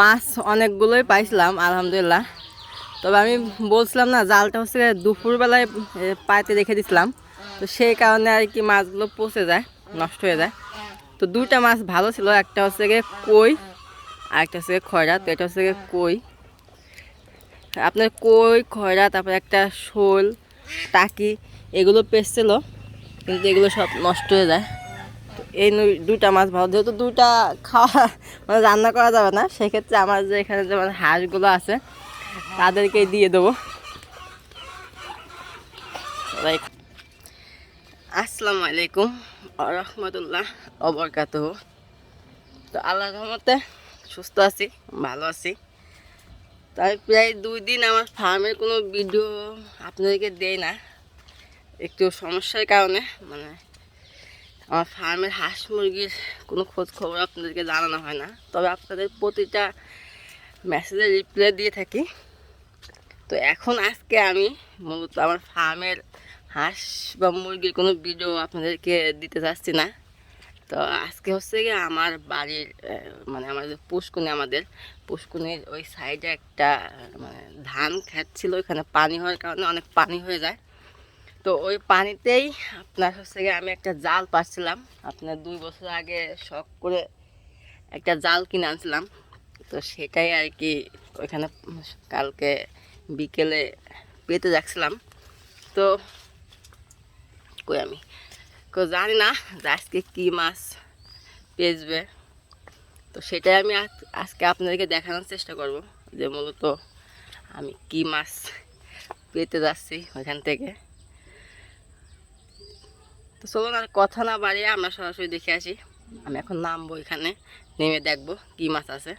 মাছ অনেকগুলোই পাইছিলাম আলহামদুলিল্লাহ। তবে আমি বলছিলাম না, জালটা হচ্ছে দুপুরবেলায় পাইতে রেখে দিছিলাম, তো সেই কারণে আর কি মাছগুলো পচে যায়, নষ্ট হয়ে যায়। তো দুইটা মাছ ভালো ছিল, একটা হচ্ছে গিয়ে কই আর একটা হচ্ছে খয়রা। তো এটা হচ্ছে গিয়ে কই, আপনার কই খয়রা, তারপরে একটা শোল, টাকি, এগুলো পেয়েছিল, কিন্তু এগুলো সব নষ্ট হয়ে যায়। এই দুইটা মাছ ভালো, যেহেতু দুইটা খাওয়া মানে রান্না করা যাবে না, সেক্ষেত্রে আমার যে এখানে যেমন হাঁসগুলো আছে তাদেরকে দিয়ে দেবো। আসসালামু আলাইকুম রহমতুল্লাহ অবরকাতুহ। তো আল্লাহর রহমতে সুস্থ আছি, ভালো আছি। তাই প্রায় 2 দিন আমার ফার্মের কোনো ভিডিও আপনাদেরকে দেই না, একটু সমস্যার কারণে। মানে আমার ফার্মের হাঁস মুরগির কোনো খোঁজ খবর আপনাদেরকে জানানো হয় না, তবে আপনাদের প্রতিটা মেসেজে রিপ্লাই দিয়ে থাকি। তো এখন আজকে আমি মূলত আমার ফার্মের হাঁস বা মুরগির কোনো ভিডিও আপনাদেরকে দিতে চাচ্ছি না। তো আজকে হচ্ছে গিয়ে আমার বাড়ির মানে আমাদের আমাদের পুষ্কুনির ওই সাইডে একটা মানে ধান ক্ষেত ছিল, ওইখানে পানি হওয়ার কারণে অনেক পানি হয়ে যায়। তো ওই পানিতেই আপনার হচ্ছে গিয়ে আমি একটা জাল পাচ্ছিলাম, আপনার 2 বছর আগে শখ করে একটা জাল কিনে আনছিলাম। তো সেটাই আর কি ওইখানে কালকে বিকেলে পেতে যাচ্ছিলাম। তো কই আমি জানি না যে আজকে কী মাছ পেঁচবে, তো সেটাই আমি আজকে আপনাদেরকে দেখানোর চেষ্টা করব যে মূলত আমি কী মাছ পেতে যাচ্ছি ওইখান থেকে। তো চলুন আর কথা না বাড়িয়ে আমরা সরাসরি দেখে আসি। আমি এখন নামবো, এখানে নেমে দেখবো কী মাছ আছে।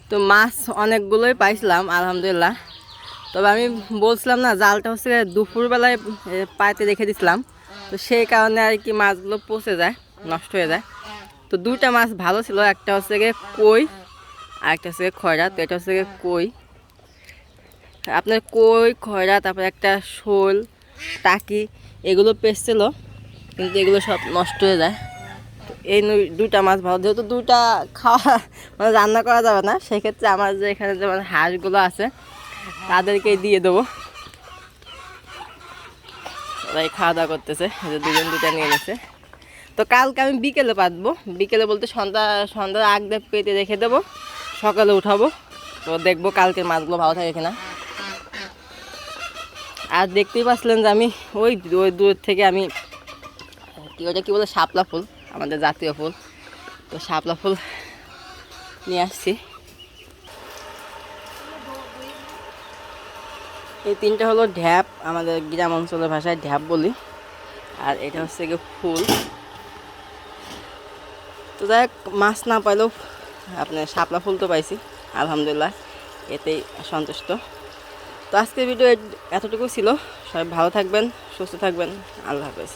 তো মাছ অনেকগুলোই পাইছিলাম আলহামদুলিল্লাহ। তবে আমি বলছিলাম না, জালটা হচ্ছে দুপুরবেলায় পাইতে রেখে দিছিলাম, তো সেই কারণে আর কি মাছগুলো পচে যায়, নষ্ট হয়ে যায়। তো দুইটা মাছ ভালো ছিল, একটা হচ্ছে গিয়ে কই আর একটা হচ্ছে খয়রা। তো এটা হচ্ছে গিয়ে কই, আপনার কই খয়রা, তারপরে একটা শোল, টাকি, এগুলো পেয়েছিল, কিন্তু এগুলো সব নষ্ট হয়ে যায়। এই দুইটা মাছ ভালো, যেহেতু দুইটা খাওয়া মানে রান্না করা যাবে না, সেক্ষেত্রে আমার যে এখানে যেমন হাঁসগুলো আছে তাদেরকে দিয়ে দেবো। ওরাই খাওয়া দাওয়া করতেছে, যে দুজন দুটা নিয়ে নিচ্ছে। তো কালকে আমি বিকেলে পাতবো, বিকেলে বলতে সন্ধ্যার আগ দিয়ে পেতে রেখে দেবো, সকালে উঠাবো। তো দেখবো কালকের মাছগুলো ভালো থাকে কিনা। আর দেখতেই পাচ্ছিলেন যে আমি ওই ওই দূর থেকে আমি ওটা কী বলে, শাপলা ফুল, আমাদের জাতীয় ফুল, তো শাপলা ফুল নিয়ে আসছি। এই 3টা হলো ঢ্যাপ, আমাদের গ্রাম অঞ্চলের ভাষায় ঢ্যাপ বলি, আর এটা হচ্ছে গিয়ে ফুল। তো যাই হোক, মাছ না পাইলেও আপনার শাপলা ফুল তো পাইছি, আলহামদুলিল্লাহ, এতেই সন্তুষ্ট। তো আজকের ভিডিও এতটুকু ছিল। সবাই ভালো থাকবেন, সুস্থ থাকবেন, আল্লাহ হাফেজ।